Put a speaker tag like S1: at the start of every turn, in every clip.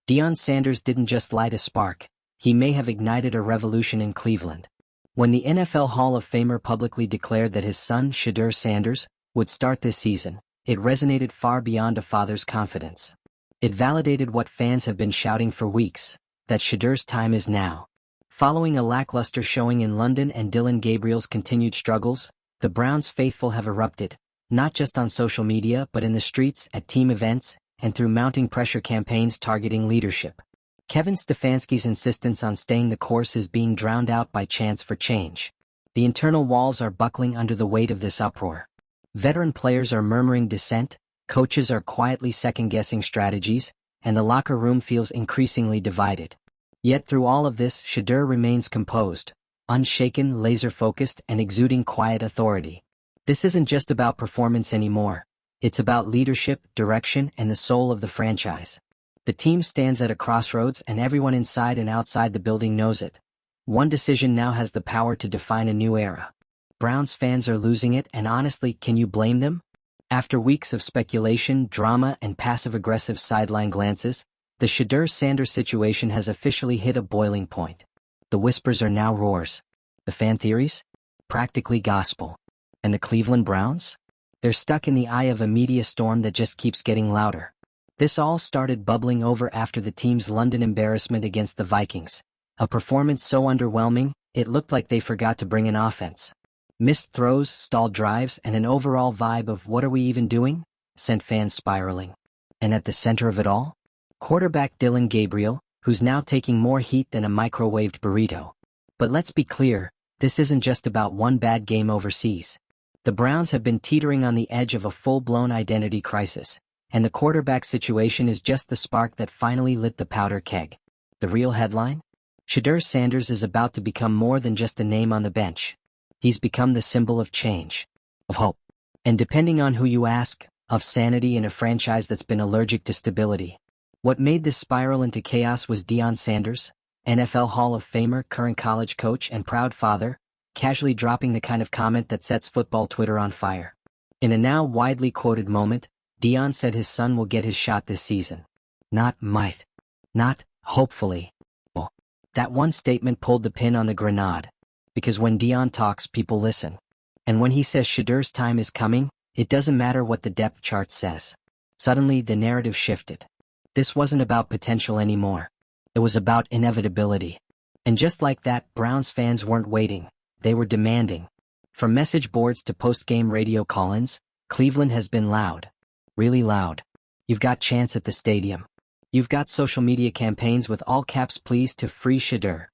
S1: Deion Sanders didn't just light a spark, he may have ignited a revolution in Cleveland. When the NFL Hall of Famer publicly declared that his son, Shedeur Sanders, would start this season, it resonated far beyond a father's confidence. It validated what fans have been shouting for weeks, that Shedeur's time is now. Following a lackluster showing in London and Dillon Gabriel's continued struggles, the Browns faithful have erupted, not just on social media but in the streets, at team events, and through mounting pressure campaigns targeting leadership. Kevin Stefanski's insistence on staying the course is being drowned out by chants for change. The internal walls are buckling under the weight of this uproar. Veteran players are murmuring dissent, coaches are quietly second-guessing strategies, and the locker room feels increasingly divided. Yet through all of this, Shedeur remains composed, unshaken, laser-focused, and exuding quiet authority. This isn't just about performance anymore. It's about leadership, direction, and the soul of the franchise. The team stands at a crossroads and everyone inside and outside the building knows it. One decision now has the power to define a new era. Browns fans are losing it, and honestly, can you blame them? After weeks of speculation, drama, and passive-aggressive sideline glances, the Shedeur Sanders situation has officially hit a boiling point. The whispers are now roars. The fan theories? Practically gospel. And the Cleveland Browns? They're stuck in the eye of a media storm that just keeps getting louder. This all started bubbling over after the team's London embarrassment against the Vikings. A performance so underwhelming, it looked like they forgot to bring in offense. Missed throws, stalled drives, and an overall vibe of "what are we even doing?" sent fans spiraling. And at the center of it all? Quarterback Dillon Gabriel, who's now taking more heat than a microwaved burrito. But let's be clear, this isn't just about one bad game overseas. The Browns have been teetering on the edge of a full-blown identity crisis, and the quarterback situation is just the spark that finally lit the powder keg. The real headline? Shedeur Sanders is about to become more than just a name on the bench. He's become the symbol of change, of hope, and depending on who you ask, of sanity in a franchise that's been allergic to stability. What made this spiral into chaos was Deion Sanders, NFL Hall of Famer, current college coach, and proud father, casually dropping the kind of comment that sets football Twitter on fire. In a now widely quoted moment, Deion said his son will get his shot this season. Not might. Not hopefully. Well, that one statement pulled the pin on the grenade. Because when Deion talks, people listen. And when he says Shedeur's time is coming, it doesn't matter what the depth chart says. Suddenly, the narrative shifted. This wasn't about potential anymore. It was about inevitability. And just like that, Browns fans weren't waiting. They were demanding. From message boards to post-game radio call-ins, Cleveland has been loud. Really loud. You've got chants at the stadium. You've got social media campaigns with all caps "please" to free Shedeur.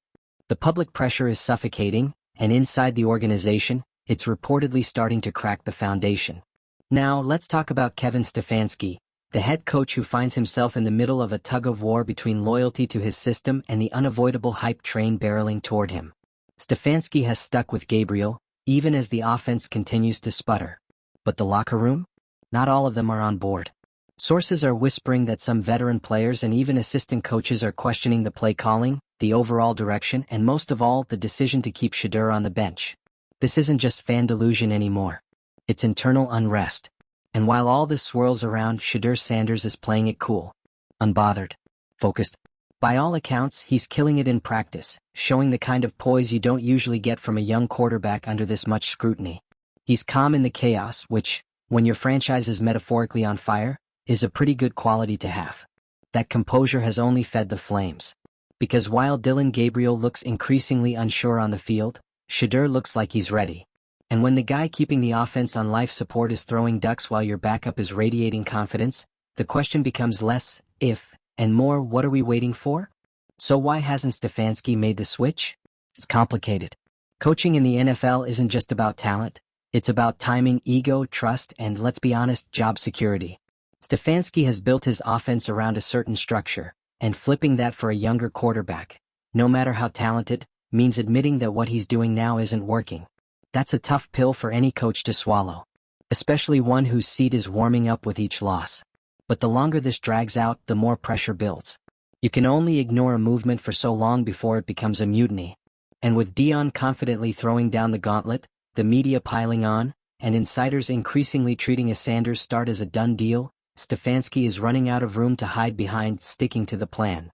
S1: The public pressure is suffocating, and inside the organization, it's reportedly starting to crack the foundation. Now, let's talk about Kevin Stefanski, the head coach who finds himself in the middle of a tug-of-war between loyalty to his system and the unavoidable hype train barreling toward him. Stefanski has stuck with Gabriel, even as the offense continues to sputter. But the locker room? Not all of them are on board. Sources are whispering that some veteran players and even assistant coaches are questioning the play calling, the overall direction, and most of all, the decision to keep Shedeur on the bench. This isn't just fan delusion anymore. It's internal unrest. And while all this swirls around, Shedeur Sanders is playing it cool. Unbothered. Focused. By all accounts, he's killing it in practice, showing the kind of poise you don't usually get from a young quarterback under this much scrutiny. He's calm in the chaos, which, when your franchise is metaphorically on fire, is a pretty good quality to have. That composure has only fed the flames. Because while Dillon Gabriel looks increasingly unsure on the field, Shedeur looks like he's ready. And when the guy keeping the offense on life support is throwing ducks while your backup is radiating confidence, the question becomes less if, and more what are we waiting for? So why hasn't Stefanski made the switch? It's complicated. Coaching in the NFL isn't just about talent. It's about timing, ego, trust, and, let's be honest, job security. Stefanski has built his offense around a certain structure, and flipping that for a younger quarterback, no matter how talented, means admitting that what he's doing now isn't working. That's a tough pill for any coach to swallow, especially one whose seat is warming up with each loss. But the longer this drags out, the more pressure builds. You can only ignore a movement for so long before it becomes a mutiny. And with Deion confidently throwing down the gauntlet, the media piling on, and insiders increasingly treating a Sanders start as a done deal, Stefanski is running out of room to hide behind, sticking to the plan.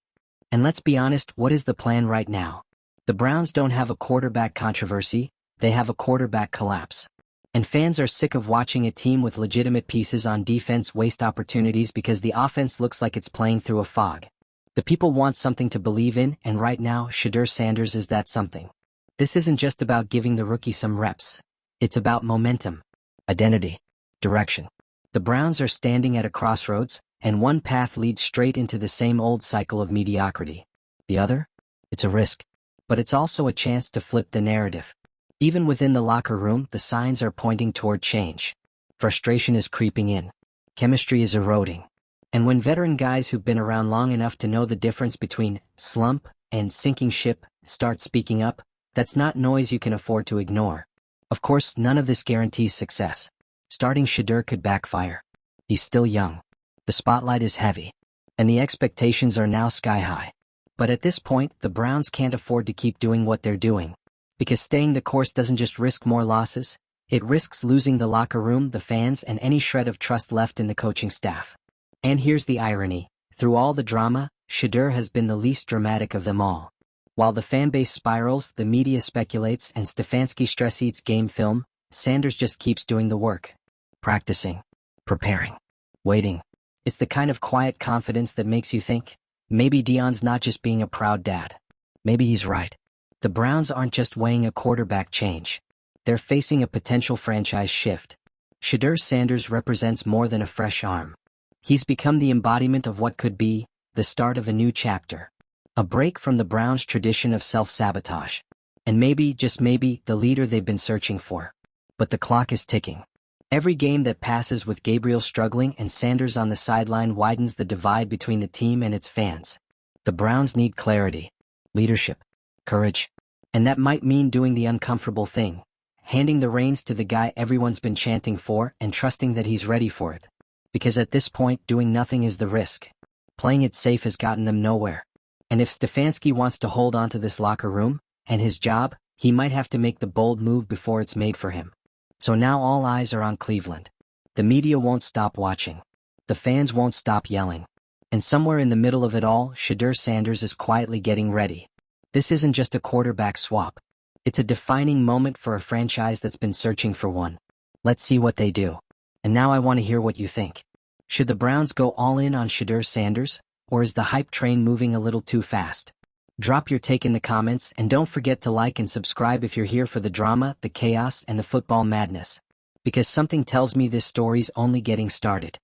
S1: And let's be honest, what is the plan right now? The Browns don't have a quarterback controversy, they have a quarterback collapse. And fans are sick of watching a team with legitimate pieces on defense waste opportunities because the offense looks like it's playing through a fog. The people want something to believe in, and right now, Shedeur Sanders is that something. This isn't just about giving the rookie some reps. It's about momentum, identity, direction. The Browns are standing at a crossroads, and one path leads straight into the same old cycle of mediocrity. The other? It's a risk. But it's also a chance to flip the narrative. Even within the locker room, the signs are pointing toward change. Frustration is creeping in. Chemistry is eroding. And when veteran guys who've been around long enough to know the difference between slump and sinking ship start speaking up, that's not noise you can afford to ignore. Of course, none of this guarantees success. Starting Shedeur could backfire. He's still young. The spotlight is heavy. And the expectations are now sky high. But at this point, the Browns can't afford to keep doing what they're doing. Because staying the course doesn't just risk more losses, it risks losing the locker room, the fans, and any shred of trust left in the coaching staff. And here's the irony. Through all the drama, Shedeur has been the least dramatic of them all. While the fanbase spirals, the media speculates, and Stefanski stress eats game film, Sanders just keeps doing the work. Practicing. Preparing. Waiting. It's the kind of quiet confidence that makes you think, maybe Dion's not just being a proud dad. Maybe he's right. The Browns aren't just weighing a quarterback change. They're facing a potential franchise shift. Shedeur Sanders represents more than a fresh arm. He's become the embodiment of what could be the start of a new chapter. A break from the Browns' tradition of self-sabotage. And maybe, just maybe, the leader they've been searching for. But the clock is ticking. Every game that passes with Gabriel struggling and Sanders on the sideline widens the divide between the team and its fans. The Browns need clarity, leadership, courage. And that might mean doing the uncomfortable thing. Handing the reins to the guy everyone's been chanting for and trusting that he's ready for it. Because at this point, doing nothing is the risk. Playing it safe has gotten them nowhere. And if Stefanski wants to hold on to this locker room and his job, he might have to make the bold move before it's made for him. So now all eyes are on Cleveland. The media won't stop watching. The fans won't stop yelling. And somewhere in the middle of it all, Shedeur Sanders is quietly getting ready. This isn't just a quarterback swap. It's a defining moment for a franchise that's been searching for one. Let's see what they do. And now I want to hear what you think. Should the Browns go all in on Shedeur Sanders, or is the hype train moving a little too fast? Drop your take in the comments, and don't forget to like and subscribe if you're here for the drama, the chaos, and the football madness. Because something tells me this story's only getting started.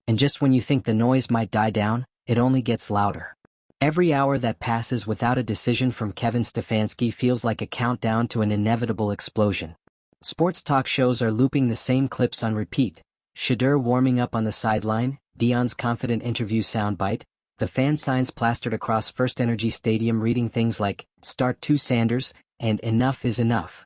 S1: And just when you think the noise might die down, it only gets louder. Every hour that passes without a decision from Kevin Stefanski feels like a countdown to an inevitable explosion. Sports talk shows are looping the same clips on repeat. Shedeur warming up on the sideline, Dion's confident interview soundbite, the fan signs plastered across First Energy Stadium reading things like, "Start 2 Sanders," and "Enough is enough."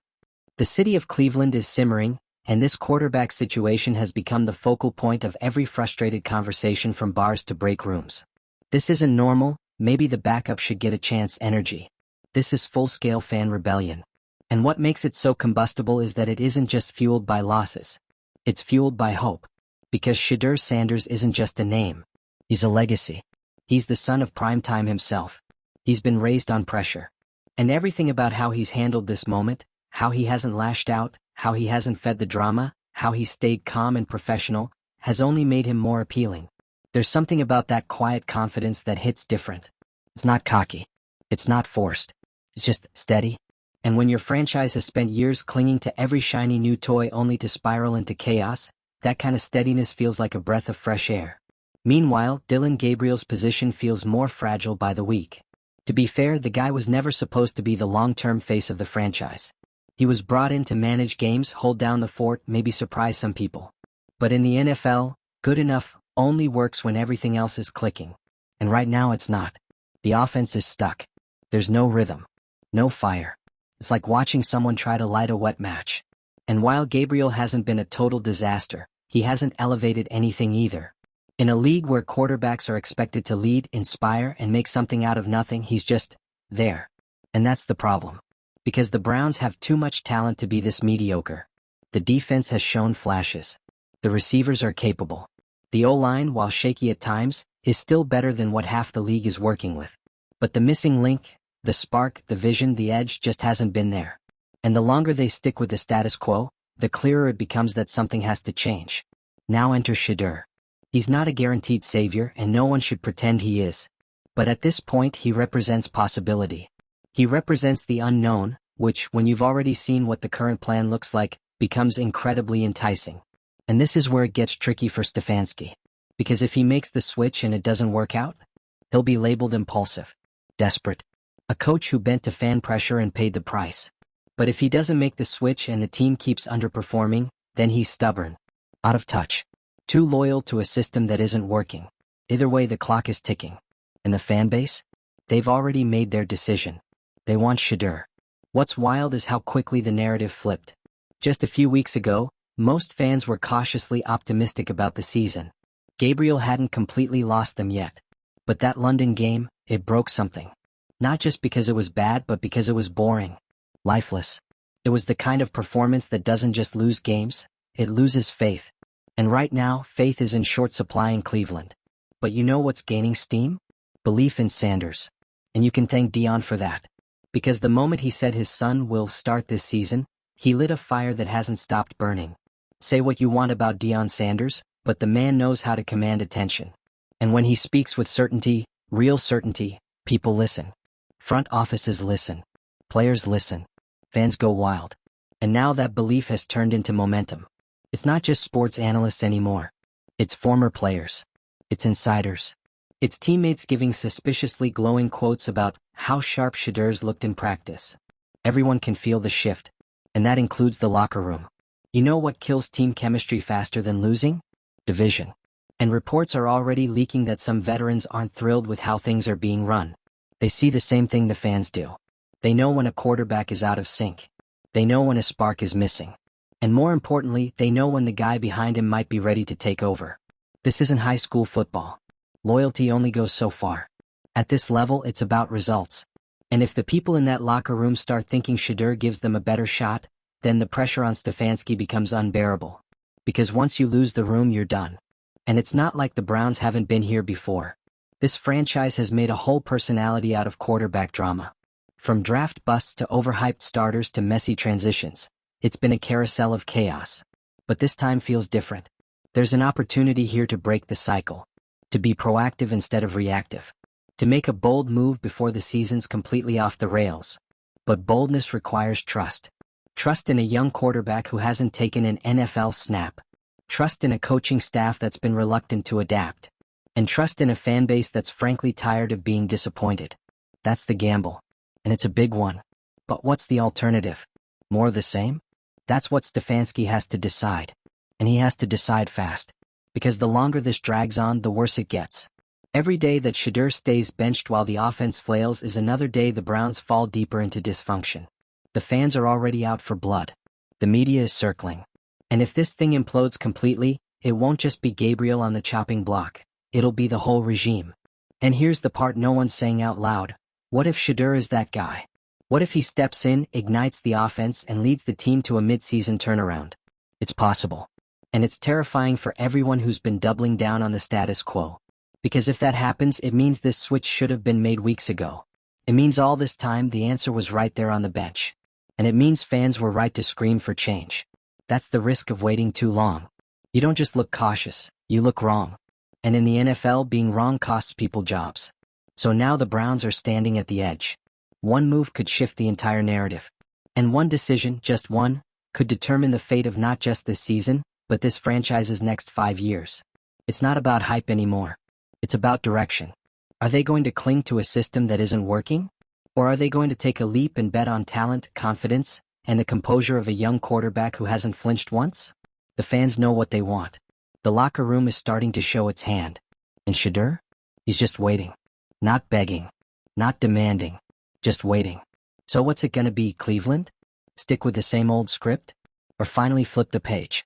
S1: The city of Cleveland is simmering, and this quarterback situation has become the focal point of every frustrated conversation from bars to break rooms. This isn't normal, maybe the backup should get a chance energy. This is full-scale fan rebellion. And what makes it so combustible is that it isn't just fueled by losses. It's fueled by hope. Because Shedeur Sanders isn't just a name. He's a legacy. He's the son of primetime himself. He's been raised on pressure. And everything about how he's handled this moment, how he hasn't lashed out, how he hasn't fed the drama, how he's stayed calm and professional, has only made him more appealing. There's something about that quiet confidence that hits different. It's not cocky. It's not forced. It's just steady. And when your franchise has spent years clinging to every shiny new toy only to spiral into chaos, that kind of steadiness feels like a breath of fresh air. Meanwhile, Dillon Gabriel's position feels more fragile by the week. To be fair, the guy was never supposed to be the long-term face of the franchise. He was brought in to manage games, hold down the fort, maybe surprise some people. But in the NFL, good enough only works when everything else is clicking. And right now it's not. The offense is stuck. There's no rhythm. No fire. It's like watching someone try to light a wet match. And while Gabriel hasn't been a total disaster, he hasn't elevated anything either. In a league where quarterbacks are expected to lead, inspire, and make something out of nothing, he's just there. And that's the problem. Because the Browns have too much talent to be this mediocre. The defense has shown flashes. The receivers are capable. The O-line, while shaky at times, is still better than what half the league is working with. But the missing link, the spark, the vision, the edge just hasn't been there. And the longer they stick with the status quo, the clearer it becomes that something has to change. Now enter Shedeur. He's not a guaranteed savior, and no one should pretend he is. But at this point he represents possibility. He represents the unknown, which, when you've already seen what the current plan looks like, becomes incredibly enticing. And this is where it gets tricky for Stefanski. Because if he makes the switch and it doesn't work out, he'll be labeled impulsive, desperate, a coach who bent to fan pressure and paid the price. But if he doesn't make the switch and the team keeps underperforming, then he's stubborn, out of touch, too loyal to a system that isn't working. Either way, the clock is ticking. And the fan base? They've already made their decision. They want Shedeur. What's wild is how quickly the narrative flipped. Just a few weeks ago, most fans were cautiously optimistic about the season. Gabriel hadn't completely lost them yet. But that London game, it broke something. Not just because it was bad, but because it was boring. Lifeless. It was the kind of performance that doesn't just lose games, it loses faith. And right now, faith is in short supply in Cleveland. But you know what's gaining steam? Belief in Sanders. And you can thank Dion for that. Because the moment he said his son will start this season, he lit a fire that hasn't stopped burning. Say what you want about Deion Sanders, but the man knows how to command attention. And when he speaks with certainty, real certainty, people listen. Front offices listen. Players listen. Fans go wild. And now that belief has turned into momentum. It's not just sports analysts anymore. It's former players. It's insiders. It's teammates giving suspiciously glowing quotes about how sharp Shedeur's looked in practice. Everyone can feel the shift. And that includes the locker room. You know what kills team chemistry faster than losing? Division. And reports are already leaking that some veterans aren't thrilled with how things are being run. They see the same thing the fans do. They know when a quarterback is out of sync. They know when a spark is missing. And more importantly, they know when the guy behind him might be ready to take over. This isn't high school football. Loyalty only goes so far. At this level, it's about results. And if the people in that locker room start thinking Shedeur gives them a better shot, then the pressure on Stefanski becomes unbearable. Because once you lose the room, you're done. And it's not like the Browns haven't been here before. This franchise has made a whole personality out of quarterback drama. From draft busts to overhyped starters to messy transitions, it's been a carousel of chaos. But this time feels different. There's an opportunity here to break the cycle. To be proactive instead of reactive. To make a bold move before the season's completely off the rails. But boldness requires trust. Trust in a young quarterback who hasn't taken an NFL snap. Trust in a coaching staff that's been reluctant to adapt. And trust in a fan base that's frankly tired of being disappointed. That's the gamble. And it's a big one. But what's the alternative? More of the same? That's what Stefanski has to decide. And he has to decide fast. Because the longer this drags on, the worse it gets. Every day that Shedeur stays benched while the offense flails is another day the Browns fall deeper into dysfunction. The fans are already out for blood. The media is circling. And if this thing implodes completely, it won't just be Gabriel on the chopping block. It'll be the whole regime. And here's the part no one's saying out loud. What if Shedeur is that guy? What if he steps in, ignites the offense, and leads the team to a mid-season turnaround? It's possible. And it's terrifying for everyone who's been doubling down on the status quo. Because if that happens, it means this switch should have been made weeks ago. It means all this time the answer was right there on the bench. And it means fans were right to scream for change. That's the risk of waiting too long. You don't just look cautious, you look wrong. And in the NFL, being wrong costs people jobs. So now the Browns are standing at the edge. One move could shift the entire narrative. And one decision, just one, could determine the fate of not just this season, but this franchise's next 5 years. It's not about hype anymore. It's about direction. Are they going to cling to a system that isn't working? Or are they going to take a leap and bet on talent, confidence, and the composure of a young quarterback who hasn't flinched once? The fans know what they want. The locker room is starting to show its hand. And Shedeur? He's just waiting. Not begging. Not demanding. Just waiting. So what's it gonna be, Cleveland? Stick with the same old script? Or finally flip the page?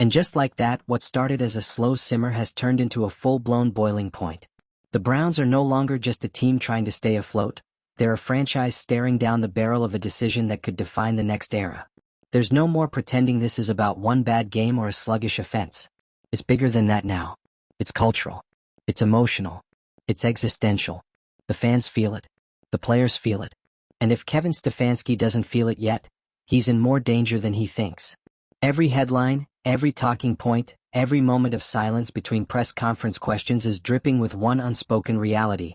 S1: And just like that, what started as a slow simmer has turned into a full-blown boiling point. The Browns are no longer just a team trying to stay afloat. They're a franchise staring down the barrel of a decision that could define the next era. There's no more pretending this is about one bad game or a sluggish offense. It's bigger than that now. It's cultural. It's emotional. It's existential. The fans feel it. The players feel it. And if Kevin Stefanski doesn't feel it yet, he's in more danger than he thinks. Every headline, every talking point, every moment of silence between press conference questions is dripping with one unspoken reality.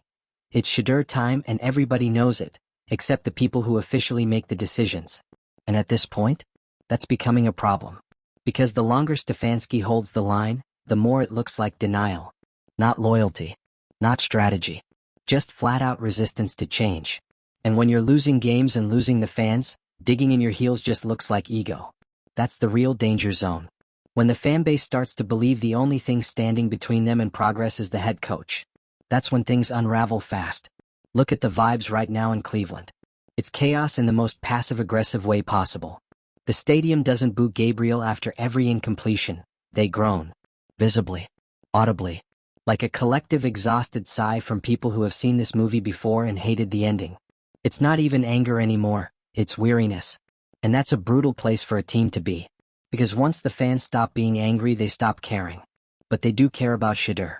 S1: It's Shedeur time and everybody knows it, except the people who officially make the decisions. And at this point, that's becoming a problem. Because the longer Stefanski holds the line, the more it looks like denial. Not loyalty. Not strategy. Just flat-out resistance to change. And when you're losing games and losing the fans, digging in your heels just looks like ego. That's the real danger zone. When the fanbase starts to believe the only thing standing between them and progress is the head coach. That's when things unravel fast. Look at the vibes right now in Cleveland. It's chaos in the most passive-aggressive way possible. The stadium doesn't boo Gabriel after every incompletion. They groan. Visibly. Audibly. Like a collective exhausted sigh from people who have seen this movie before and hated the ending. It's not even anger anymore, it's weariness. And that's a brutal place for a team to be. Because once the fans stop being angry, they stop caring. But they do care about Shedeur.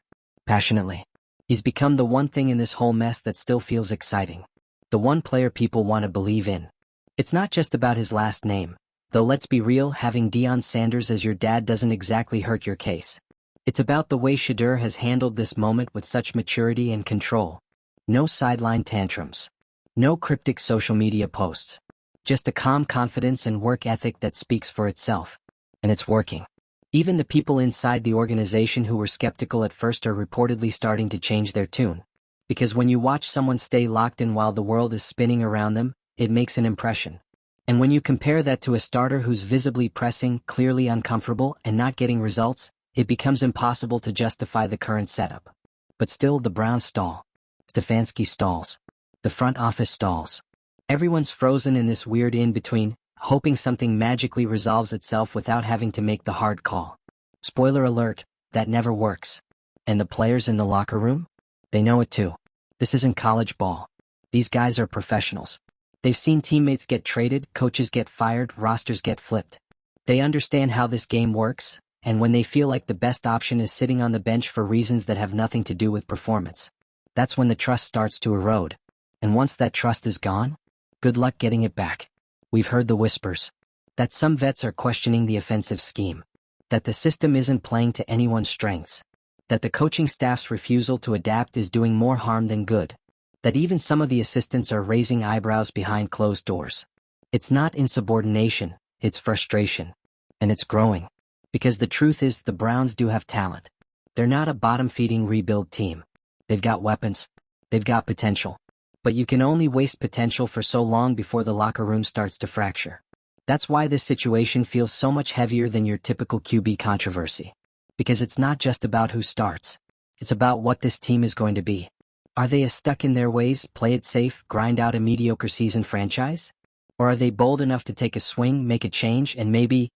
S1: Passionately. He's become the one thing in this whole mess that still feels exciting. The one player people want to believe in. It's not just about his last name. Though let's be real, having Deion Sanders as your dad doesn't exactly hurt your case. It's about the way Shedeur has handled this moment with such maturity and control. No sideline tantrums. No cryptic social media posts. Just a calm confidence and work ethic that speaks for itself. And it's working. Even the people inside the organization who were skeptical at first are reportedly starting to change their tune. Because when you watch someone stay locked in while the world is spinning around them, it makes an impression. And when you compare that to a starter who's visibly pressing, clearly uncomfortable, and not getting results, it becomes impossible to justify the current setup. But still, the Browns stall. Stefanski stalls. The front office stalls. Everyone's frozen in this weird in-between, hoping something magically resolves itself without having to make the hard call. Spoiler alert, that never works. And the players in the locker room? They know it too. This isn't college ball. These guys are professionals. They've seen teammates get traded, coaches get fired, rosters get flipped. They understand how this game works, and when they feel like the best option is sitting on the bench for reasons that have nothing to do with performance, that's when the trust starts to erode. And once that trust is gone, good luck getting it back. We've heard the whispers. That some vets are questioning the offensive scheme. That the system isn't playing to anyone's strengths. That the coaching staff's refusal to adapt is doing more harm than good. That even some of the assistants are raising eyebrows behind closed doors. It's not insubordination, it's frustration. And it's growing. Because the truth is, the Browns do have talent. They're not a bottom-feeding rebuild team. They've got weapons. They've got potential. But you can only waste potential for so long before the locker room starts to fracture. That's why this situation feels so much heavier than your typical QB controversy. Because it's not just about who starts. It's about what this team is going to be. Are they as stuck in their ways, play it safe, grind out a mediocre season franchise? Or are they bold enough to take a swing, make a change, and maybe,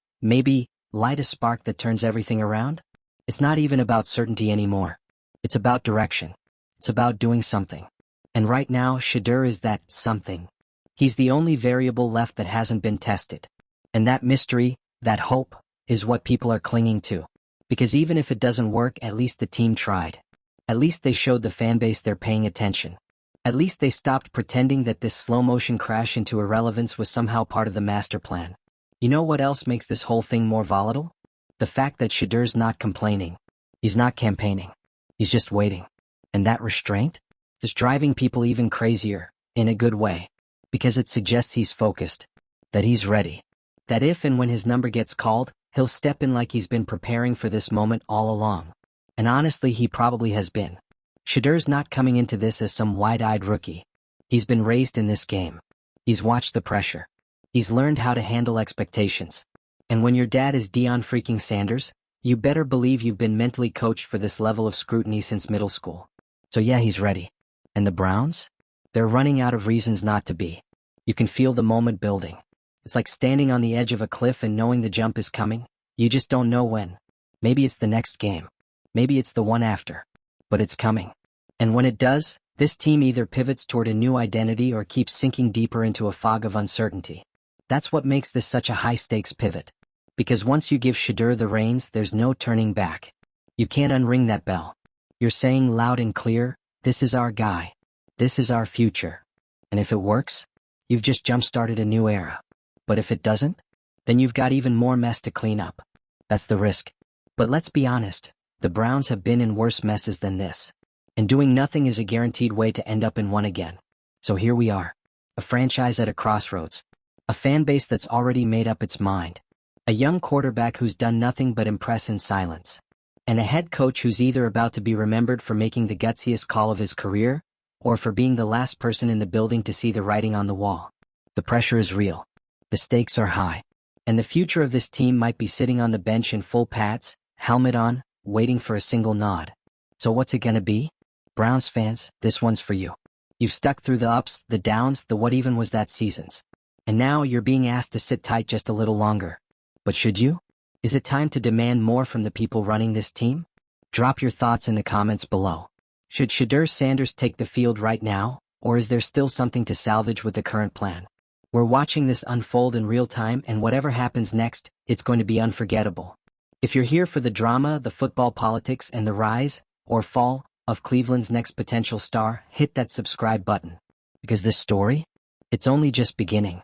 S1: light a spark that turns everything around? It's not even about certainty anymore. It's about direction. It's about doing something. And right now, Shedeur is that something. He's the only variable left that hasn't been tested. And that mystery, that hope, is what people are clinging to. Because even if it doesn't work, at least the team tried. At least they showed the fanbase they're paying attention. At least they stopped pretending that this slow-motion crash into irrelevance was somehow part of the master plan. You know what else makes this whole thing more volatile? The fact that Shedeur's not complaining. He's not campaigning. He's just waiting. And that restraint? Is driving people even crazier, in a good way. Because it suggests he's focused. That he's ready. That if and when his number gets called, he'll step in like he's been preparing for this moment all along. And honestly, he probably has been. Shedeur's not coming into this as some wide-eyed rookie. He's been raised in this game. He's watched the pressure. He's learned how to handle expectations. And when your dad is Deion freaking Sanders, you better believe you've been mentally coached for this level of scrutiny since middle school. So yeah, he's ready. And the Browns? They're running out of reasons not to be. You can feel the moment building. It's like standing on the edge of a cliff and knowing the jump is coming. You just don't know when. Maybe it's the next game. Maybe it's the one after. But it's coming. And when it does, this team either pivots toward a new identity or keeps sinking deeper into a fog of uncertainty. That's what makes this such a high-stakes pivot. Because once you give Shedeur the reins, there's no turning back. You can't unring that bell. You're saying loud and clear, this is our guy. This is our future. And if it works, you've just jump-started a new era. But if it doesn't, then you've got even more mess to clean up. That's the risk. But let's be honest, the Browns have been in worse messes than this. And doing nothing is a guaranteed way to end up in one again. So here we are. A franchise at a crossroads. A fan base that's already made up its mind. A young quarterback who's done nothing but impress in silence. And a head coach who's either about to be remembered for making the gutsiest call of his career, or for being the last person in the building to see the writing on the wall. The pressure is real. The stakes are high. And the future of this team might be sitting on the bench in full pads, helmet on, waiting for a single nod. So what's it gonna be? Browns fans, this one's for you. You've stuck through the ups, the downs, the what even was that seasons. And now you're being asked to sit tight just a little longer. But should you? Is it time to demand more from the people running this team? Drop your thoughts in the comments below. Should Shedeur Sanders take the field right now, or is there still something to salvage with the current plan? We're watching this unfold in real time, and whatever happens next, it's going to be unforgettable. If you're here for the drama, the football politics, and the rise, or fall, of Cleveland's next potential star, hit that subscribe button. Because this story? It's only just beginning.